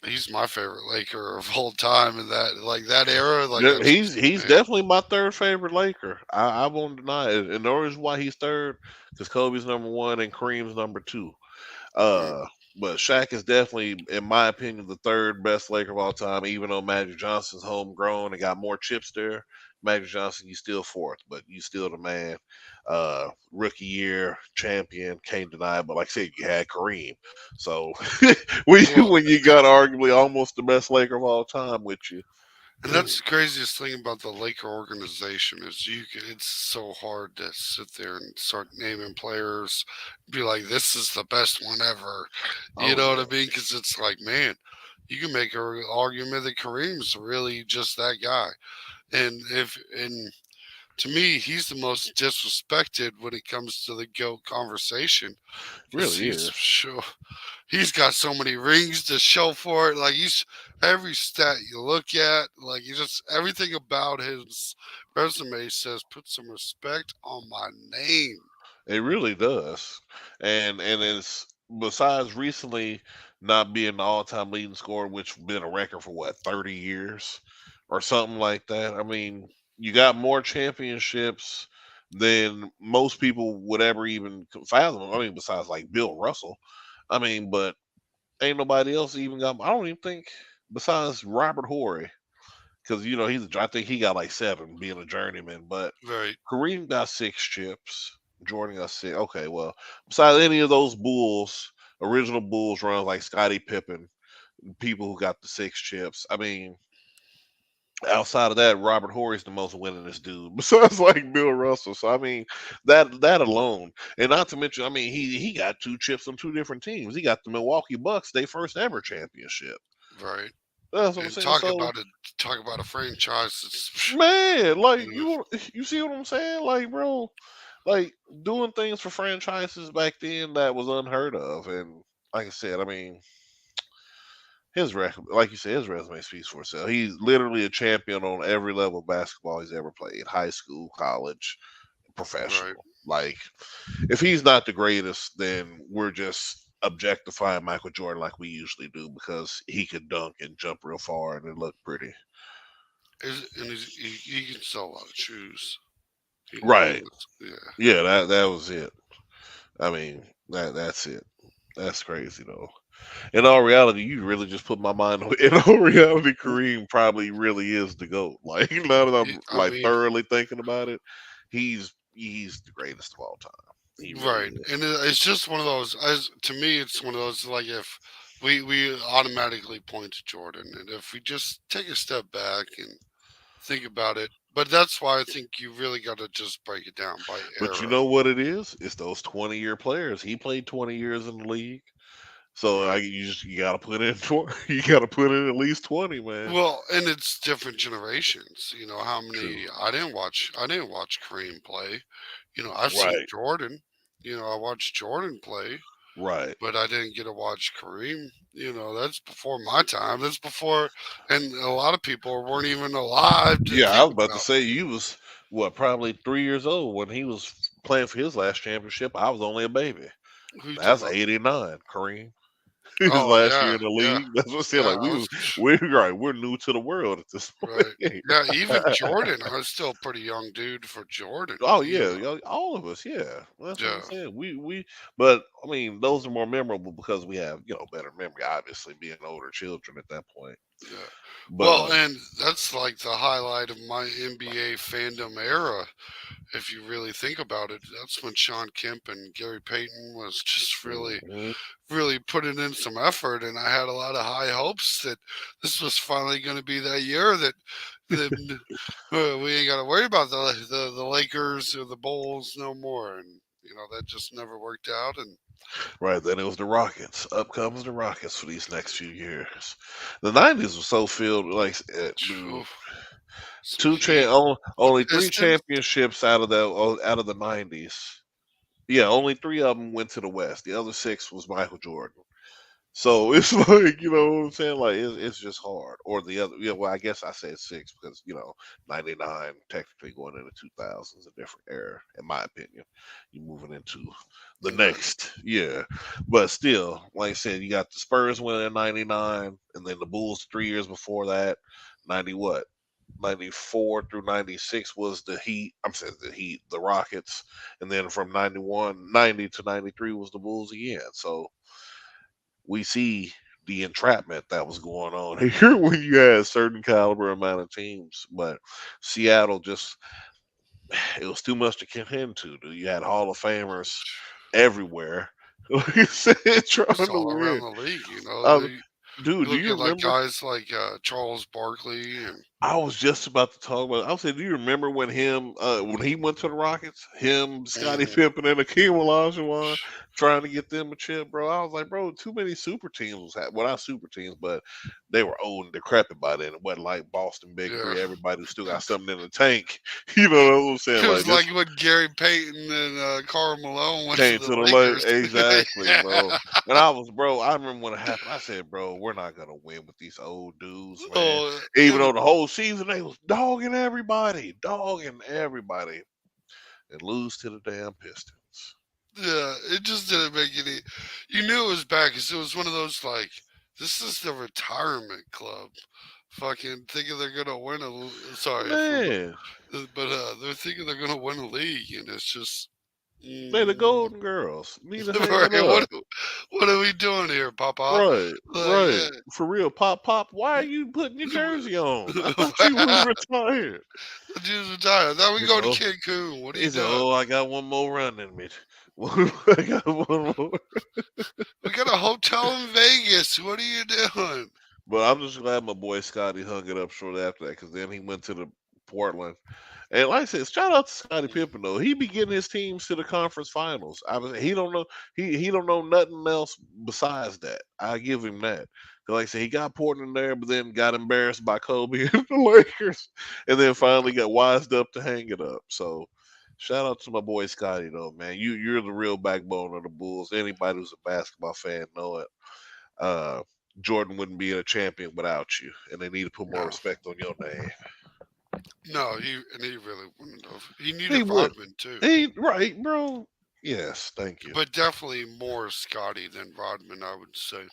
He's my favorite Laker of all time, and that era, like Yeah, that's he's man, definitely my third favorite Laker. I won't deny it. And the reason why he's third because Kobe's number one and Kareem's number two. mm, But Shaq is definitely, in my opinion, the third best Laker of all time. Even though Magic Johnson's homegrown and got more chips there, Magic Johnson, you still fourth, but you still the man. Rookie year champion, can't deny it. But like I said, you had Kareem, so well, when you got arguably almost the best Laker of all time with you. and that's the craziest thing about the Laker organization is it's so hard to sit there and start naming players, be like, this is the best one ever. You Oh know what yeah, I mean? Because it's like, man, you can make an argument that Kareem's really just that guy. And to me, he's the most disrespected when it comes to the GOAT conversation because really is. he's got so many rings to show for it. Like he's every stat you look at, like you just everything about his resume says put some respect on my name. It really does. And it's besides recently not being the all time leading scorer, which been a record for what, 30 years or something like that. I mean, you got more championships than most people would ever even fathom. I mean, besides like Bill Russell. I mean, but ain't nobody else even got I don't even think besides Robert Horry, because I think he got like seven being a journeyman, but Right. Kareem got six chips. Jordan got six. Okay, well, besides any of those Bulls, original Bulls runs like Scottie Pippen, people who got the six chips. I mean, outside of that, Robert Horry's the most winningest dude. Besides like Bill Russell. So I mean, that alone, and not to mention, I mean, he got two chips on two different teams. He got the Milwaukee Bucks, their first ever championship. Right. That's what I'm And saying. So talk about a franchise that's man, like you know, you see what I'm saying? Like, bro, like doing things for franchises back then that was unheard of. And like I said, I mean, like you said, his resume speaks for itself. He's literally a champion on every level of basketball he's ever played: high school, college, right. professional. Like, if he's not the greatest, then we're just objectifying Michael Jordan like we usually do because he could dunk and jump real far and it looked pretty. He can sell a lot of shoes. Right. Yeah. Yeah, that was it. I mean, that's it. That's crazy though. In all reality, you really just put my mind on. In all reality, Kareem probably really is the goat. Like now that I'm I like mean, thoroughly thinking about it, he's the greatest of all time. He really right, is. and it's just one of those. As to me, it's one of those like if we automatically point to Jordan, and if we just take a step back and think about it, but that's why I think you really got to just break it down by But you era, know what it is? It's those 20-year players. He played 20 years in the league, so right? you gotta put in you gotta put in at least 20, man. Well, and it's different generations. You know how True. many I didn't watch Kareem play. You know, I've seen Right. Jordan. You know, I watched Jordan play, Right. but I didn't get to watch Kareem. You know, that's before my time. That's before, and a lot of people weren't even alive to Yeah, I think was about to about say you was what, probably 3 years old when he was playing for his last championship. I was only a baby. who you talking That's about. '89, Kareem. His Oh last year yeah, in the yeah, league. That's what I'm saying. yeah. Like I was we're new to the world at this right. point. Yeah, even Jordan. I was still a pretty young dude for Jordan. Oh You yeah, know. all of us. Yeah, that's what I'm Yeah. saying. But I mean, those are more memorable because we have better memory. Obviously, being older children at that point. Yeah. But Well, and that's like the highlight of my NBA fandom era. If you really think about it, that's when Sean Kemp and Gary Payton was just mhm. really putting in some effort, and I had a lot of high hopes that this was finally going to be that year that we ain't got to worry about the Lakers or the Bulls no more, and you know that just never worked out. And Right, then it was the Rockets. Up comes the Rockets for these next few years. The '90s was so filled like dude, oof, some heat. The only three Pistons, championships out of the '90s. Yeah, only three of them went to the West. The other six was Michael Jordan. So it's like, you know what I'm saying? Like it's just hard. Or the other, yeah. Well, I guess I said six because '99 technically going into 2000s a different era, in my opinion. You're moving into the Yeah. next, yeah. But still, like I said, you got the Spurs winning in '99, and then the Bulls 3 years before that, 90 what? 94 through 96 was the Heat. I'm saying the Heat, the Rockets, and then from 90 to 93 was the Bulls again. So we see the entrapment that was going on here when you had a certain caliber amount of teams. But Seattle just it was too much to contend to. Dude. You had Hall of Famers everywhere. Like you said, trying Just to all around win. the league, you know. Um, You dude, do look you at like remember? guys like Charles Barkley and I was just about to talk about. I was saying, do you remember when he went to the Rockets? Him, Scottie mhm. Pippen, and Akeem Olajuwon trying to get them a chip, bro. I was like, bro, too many super teams was well, not super teams, but they were old and decrepit by then. It wasn't like Boston Big Yeah. Three. Everybody who still got something in the tank. You know what I'm saying? It Like was this like when Gary Payton and Karl Malone went to came the to the lake Lakers. exactly, bro. Yeah. And I was, bro. I remember when it happened. I said, bro, we're not gonna win with these old dudes, man. Oh, Even though the whole season they was dogging everybody, and lose to the damn Pistons. yeah, it just didn't make any. You knew it was bad because it was one of those like, this is the retirement club. Fucking thinking they're gonna win sorry for, Man, but they're thinking they're gonna win a league, and it's just. they the Mm, Golden Girls need to hang it right, up. what are we doing here, Papa? Right, Like, right. For real, pop. Why are you putting your jersey on? I thought you was the retired. dude's retired. Now we He's go to oh, Cancun. What are you he's doing? oh, I got one more run in me. I got one more. We got a hotel in Vegas. What are you doing? But I'm just glad my boy Scotty hung it up shortly after that because then he went to the Portland. And like I said, shout out to Scottie Pippen though. He be getting his teams to the conference finals. He don't know he don't know nothing else besides that. I give him that. 'Cause like I said, he got Portland there, but then got embarrassed by Kobe and the Lakers, and then finally got wised up to hang it up. So shout out to my boy Scotty though, man. You're the real backbone of the Bulls. Anybody who's a basketball fan know it. Uh, Jordan wouldn't be a champion without you, and they need to put more No, respect on your name. no, he really wouldn't have. He He needed would. Rodman too, He right, bro. Yes, thank you. but definitely more Scotty than Rodman, I would say.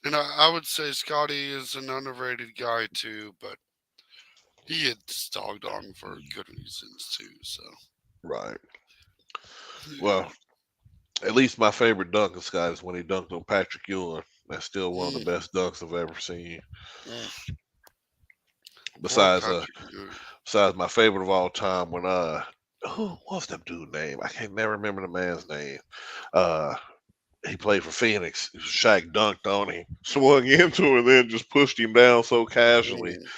And I would say Scotty is an underrated guy too, but he gets dogged on for good reasons too. So Right. yeah. Well, at least my favorite dunk of Scott is when he dunked on Patrick Ewing. That's still one of the Mm, best dunks I've ever seen. mm. Poor Besides, Patrick Ewing. besides my favorite of all time when who what's that dude name? I can't never remember the man's name. Uh, he played for Phoenix. Shaq dunked on him, swung into him, and then just pushed him down so casually. Mm.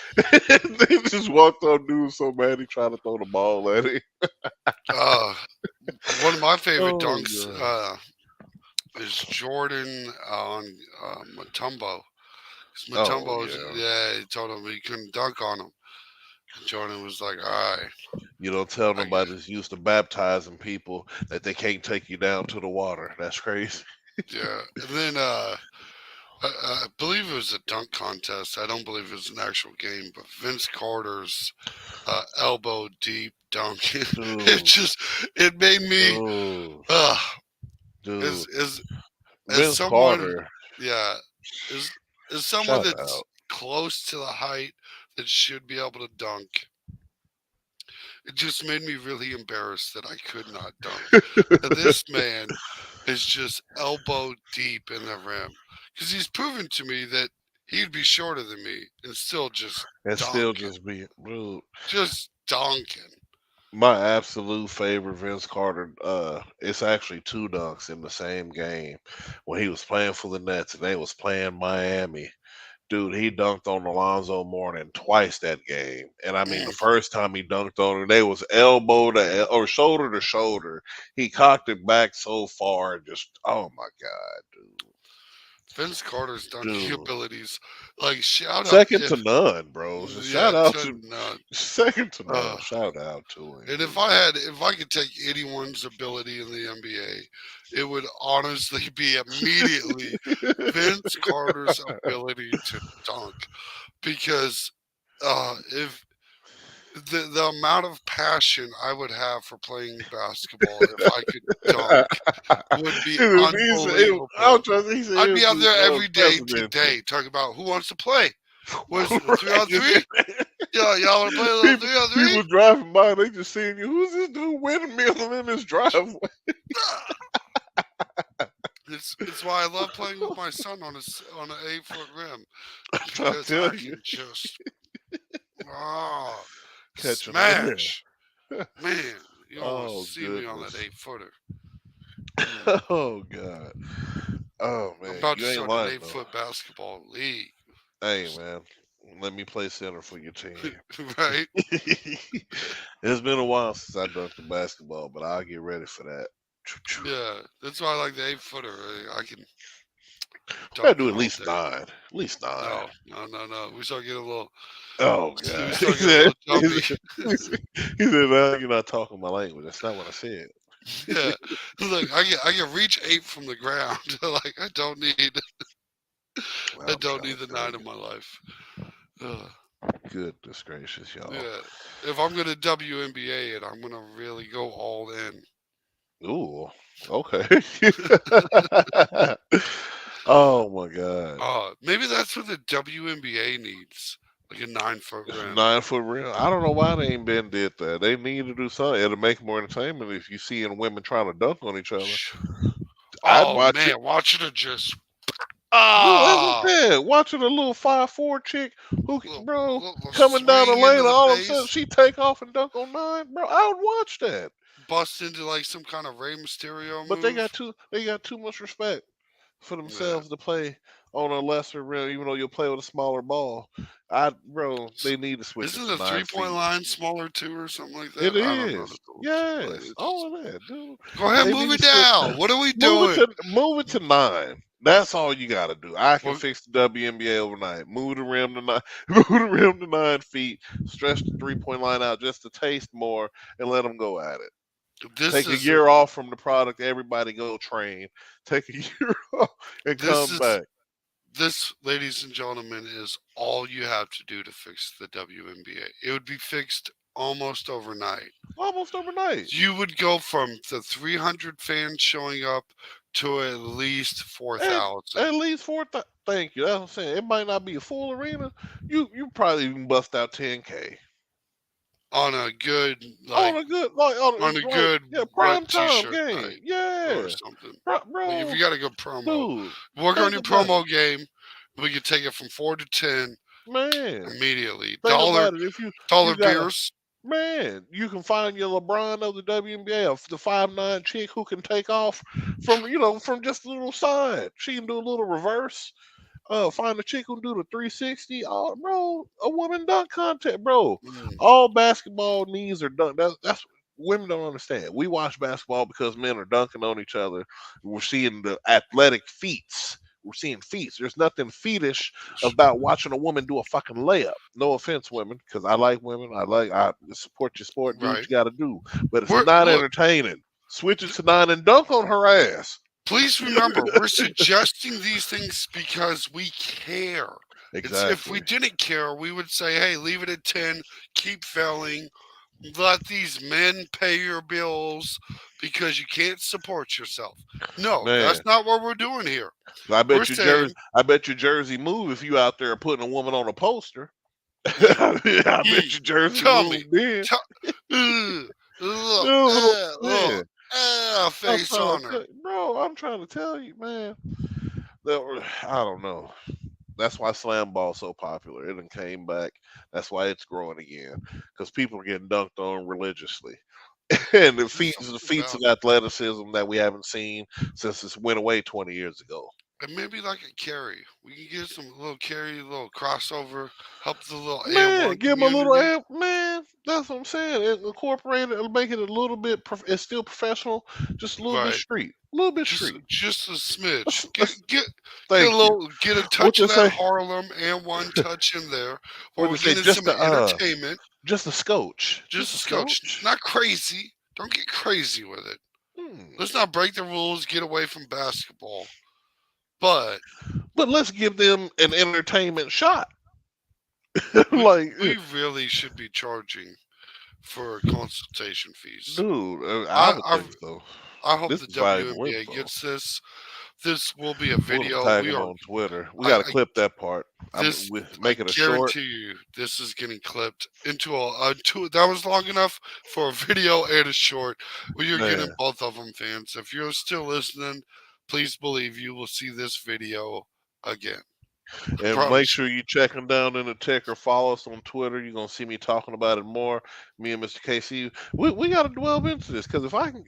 And then just walked on dude so mad he tried to throw the ball at him. Uh, one of my favorite Oh dunks god. is Jordan on Matumbo. 'Cause Oh Matumbo, yeah. yeah, he told him he couldn't dunk on him. And Jordan was like, "All right, You don't tell I, nobody that's used to baptizing people that they can't take you down to the water. That's crazy. yeah." And then I believe it was a dunk contest. I don't believe it was an actual game, but Vince Carter's elbow deep dunk. It Dude, just it made me dude, uh, dude. as Vince someone, Carter, yeah, as as someone shout that's out. close to the height that should be able to dunk. It just made me really embarrassed that I could not dunk. And this man is just elbow deep in the rim because he's proven to me that he'd be shorter than me and still And still dunking, just be dude. just dunking. My absolute favorite Vince Carter, it's actually two dunks in the same game when he was playing for the Nets and they was playing Miami. Dude, he dunked on Alonzo Mourning twice that game. And I mean, the Mm, first time he dunked on him, they was elbow to or shoulder to shoulder. He cocked it back so far, and just oh my god, dude. Vince Carter's dunking Dude. abilities, like shout out Second to to none, bro. So yeah, shout out to to none. second to none. Uh, Shout out to him, and dude. if I could take anyone's ability in the NBA, it would honestly be immediately Vince Carter's ability to dunk, because if the amount of passion I would have for playing basketball if I could dunk would be I'm unbelievable. trying to, he said I'd it be would out be there every day unprecedented. today talking about who wants to play. Was it a 3 on Right. 3? Yeah, y'all want to play a little people, 3 on people 3? driving by, they just seeing you. Who's this dude windmilling in his driveway? It's why I love playing with my son on an 8-foot rim, I'm trying to because I tell you, can just ah catching air. smash. Man, you don't want to Oh see me on that goodness. 8-footer. Oh god. Oh I'm man, about to you ain't start an lying though. 8-foot basketball league. Hey man, let me play center for your team. Right? It's been a while since I dunked the basketball, but I'll get ready for that. Yeah, that's why I like the 8-footer. I can We gotta dunk do it at all least day. 9. At least 9. No. We start getting a little. Oh We god. start getting a little jumpy. He said, "Now you're not talking my language." That's not what I said. Yeah, look, I can reach 8 from the ground. Like I don't need I'm trying the to tell 9 you. in my life. Ugh. Goodness gracious, y'all. Yeah, if I'm gonna WNBA it, I'm gonna really go all in. Ooh. Okay. Oh my god. Maybe that's what the WNBA needs, like a 9-foot rim. 9-foot rim. I don't know why they ain't been did that. They need to do something. It'll make more entertainment if you seeing women trying to dunk on each other. I'd Oh watch it. man, watch it just No, that's what I'm ah, saying. Watching a little 5'4" chick who, bro, little coming down the swing lane, into and the all of a sudden face, she take off and dunk on 9, bro. I would watch that. bust into like some kind of Rey Mysterio But they move. got too much respect for Yeah. themselves to play on a lesser rim, even though you'll play with a smaller ball. Bro, they need to switch it Isn't to the 9 3-point feet. line smaller too, or something like It that? I don't know is. the rules, but Yes. All of that, dude. go ahead, They move need it to switch down. What are we move doing? it to 9. That's all you gotta do. I can Well, fix the WNBA overnight. Move the rim to 9 move the rim to 9 feet, stretch the 3-point line out just a taste more, and let them go at it. this Take a is year off from the product, everybody go train. Take a year off and this come is back. this, ladies and gentlemen, is all you have to do to fix the WNBA. It would be fixed almost overnight. Almost overnight. You would go from the 300 fans showing up to at least 4,000 At least 4,000. Thank you. That's what I'm saying. It might not be a full arena. You probably even bust out 10K. on a good On a good, like, on a right, good yeah, wet prime time t-shirt game. night or Yeah. something. Like if Bro, you got a good promo, dude, work on think your about it. promo game. We could take it from 4 to 10 Man, immediately. think about it. If you Dollar got a beers. man, you can find your LeBron of the WNBA, the 5'9" chick who can take off from just a little side. She can do a little reverse. Find a chick who can do the 360. Oh, bro, a woman dunk contest, bro. Mm, All basketball needs are dunk. That's women don't understand. We watch basketball because men are dunking on each other. We're seeing the athletic feats. We're seeing feats. There's nothing feetish about watching a woman do a fucking layup. No offense, women, because I like women. I support your sport. Do what right. you got to do, but it's We're not look. entertaining. Switch it to 9 and dunk on her ass. Please remember, we're suggesting these things because we care. Exactly. If we didn't care, we would say, "Hey, leave it at 10. Keep failing. Let these men pay your bills because you can't support yourself." No, Man, that's not what we're doing here. I We're bet saying, your jersey move if you out there putting a woman on a poster. I bet your jersey tell move me, then. look, face on her. Bro, I'm trying to tell you, man. I don't know. That's why slam ball's so popular. It done came back. That's why it's growing again. Because people are getting dunked on religiously. And the feats of athleticism that we haven't seen since it went away 20 years ago. And maybe like a carry. We can get some little carry, little crossover, help the little Man, A1 give them a little community. man. That's what I'm saying. Incorporate it, it'll make it a little bit. It's still professional, just a little bit Right. street. A little bit Just street. just a smidge. Let's- Get Thank you. get a What touch they of that say? Harlem and one touch in there, What while they we're say? getting some entertainment. Just a scotch. Just Just a a scotch, scotch. not crazy. Don't get crazy with it. Hmm. Let's not break the rules. Get away from basketball. But But let's give them an entertainment shot. we Like, we really should be charging for consultation fees. dude, I I would I, think so. I hope This the is valuable WNBA info. gets this. This will be a We'll video. tag We them are. on Twitter. We got to I clip that part. this I Make it a short. guarantee you this is getting clipped into a two. That was long enough for a video and a short. Well, you're getting Man, both of them, fans. If you're still listening, please believe you will see this video again. I and make promise. sure you check them down in the tick or follow us on Twitter. You're gonna see me talking about it more. Me and Mr. KC, we got to delve into this because if I can,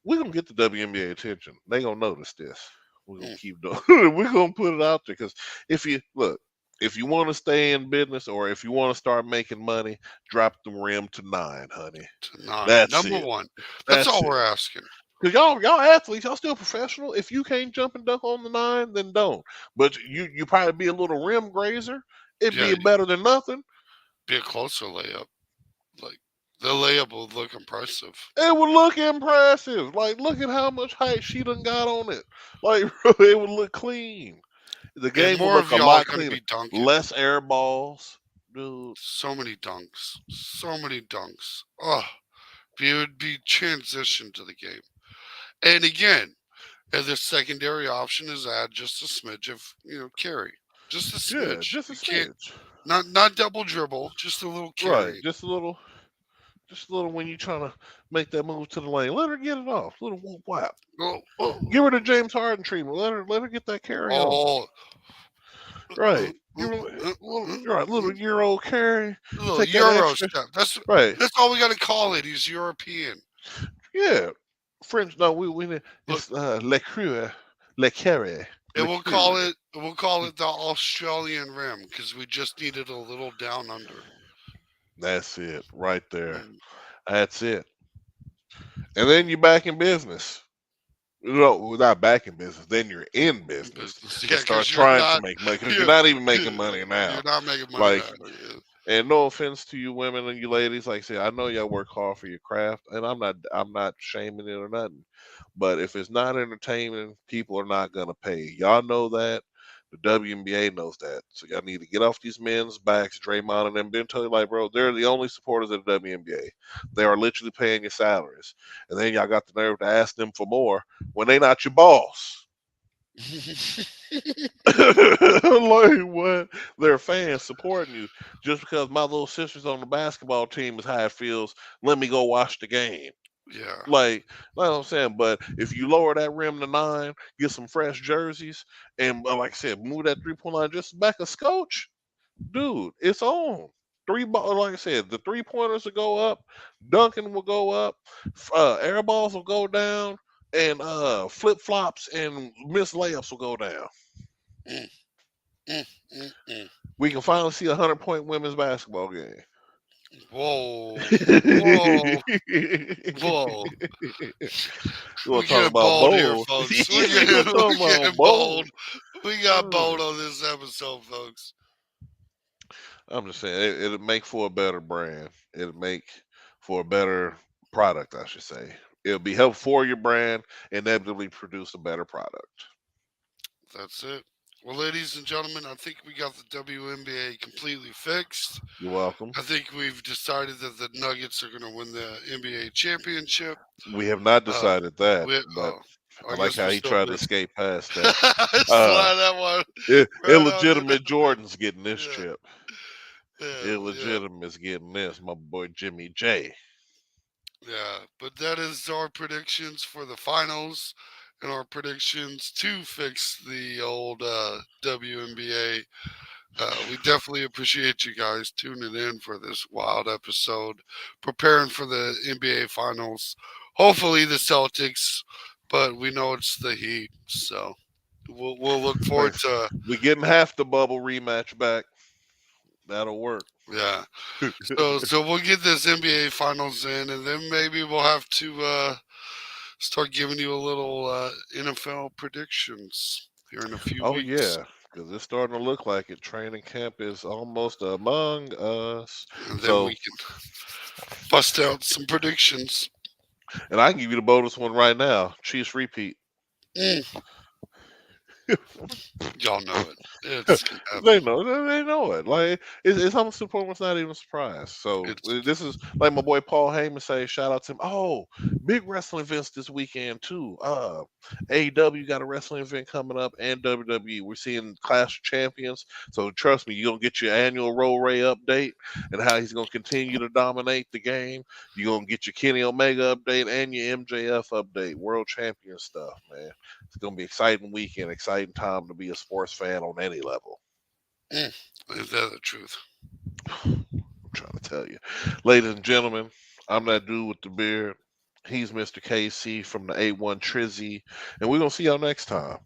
we're gonna get the WNBA attention. They gonna notice this. We're gonna Mm. keep doing. We're gonna put it out there because if you look, if you want to stay in business or if you want to start making money, drop the rim to 9, honey. To 9, That's number it. 1. That's That's all it. we're asking. Cause y'all athletes, y'all still professional. If you can't jump and dunk on the 9, then don't. But you probably be a little rim grazer. It'd Yeah, be better than nothing. be a closer layup. Like the layup will look impressive. It would look impressive. Like, look at how much height she done got on it. Like, it would look clean. The And game would more look of a y'all are lot going to cleaner. be dunking. Less air balls, dude. So many dunks. So many dunks. Oh, it would be transition to the game. And again, and the secondary option is add just a smidge of carry, just a Yeah, smidge. just a You can't smidge. not double dribble, just a little Right, carry. just a little when you trying to make that move to the lane. Let her get it off. Little whoop whap. Oh, oh, Give her the James Harden treatment. Let her get that carry on. oh, Right. Give her little Euro carry. little Take that Euro extra. step. Right. That's all we got to call it. He's European. Yeah. French. No, we need. It's le crue, le carry. And we'll call it the Australian rim because we just needed a little down under. That's it, right there. Mm. That's it. And then you're back in business. No, not back in business. Then you're in business. Yeah, And start 'cause you're trying not- to make money because you're not even making money now. You're not making money Like, now. Yeah. and no offense to you women and you ladies, like I said, I know y'all work hard for your craft, and I'm not shaming it or nothing. But if it's not entertaining, people are not gonna pay. Y'all know that. The WNBA knows that. So y'all need to get off these men's backs. Draymond and them been telling you, like, bro, they're the only supporters of the WNBA. They are literally paying your salaries. And then y'all got the nerve to ask them for more when they not your boss. Like, what? They're fans supporting you. Just because my little sister's on the basketball team is how it feels, let me go watch the game. Yeah. Like I'm saying, but if you lower that rim to 9, get some fresh jerseys, and like I said, move that 3-point line just back a scotch, dude, it's on. Like I said, the 3-pointers will go up, dunking will go up, air balls will go down, and flip flops and missed layups will go down. We can finally see a 100-point women's basketball game. Whoa. Whoa. Whoa. You want to talk getting about bold here, bold? folks. You We're wanna talk getting about bold. We got bold Mm. on this episode, folks. I'm just saying it'll make for a better brand. It'll make for a better product, I should say. It'll be helpful for your brand, inevitably produce a better product. That's it. Well, ladies and gentlemen, I think we got the WNBA completely fixed. You're welcome. I think we've decided that the Nuggets are going to win the NBA championship. We have not decided that, but I like guess how we're he still tried to mixed. escape past that. Slide that one. Right Illegitimate Jordan's getting this Yeah. chip. Yeah, Illegitimate's getting this. My boy Jimmy J. yeah, but that is our predictions for the finals and our predictions to fix the old WNBA. We definitely appreciate you guys tuning in for this wild episode, preparing for the NBA finals. Hopefully the Celtics, but we know it's the Heat, so we'll look forward to. We're getting half the bubble rematch back. That'll work. Yeah. So we'll get this NBA finals in, and then maybe we'll have to start giving you a little NFL predictions here in a few Oh weeks, yeah, because it's starting to look like it. Training camp is almost among us. and then we So, can bust out some predictions. and I can give you the bonus one right now. Chiefs repeat. Mm, y'all know it. It's gonna They happen. know, they know it. Like it's almost to the point where it's not even a surprise. So It's this is like my boy Paul Heyman say. Shout out to him. Oh, big wrestling events this weekend too. AEW got a wrestling event coming up, and WWE. We're seeing Clash of Champions. So trust me, you're gonna get your annual Roll Ray update and how he's gonna continue to dominate the game. You're gonna get your Kenny Omega update and your MJF update, World Champion stuff, man. It's gonna be exciting weekend, exciting time to be a sports fan on any level. mm, is that the truth? I'm trying to tell you. Ladies and gentlemen, I'm that dude with the beard. He's Mr. KC from the A1 Trizzy. And we're going to see y'all next time.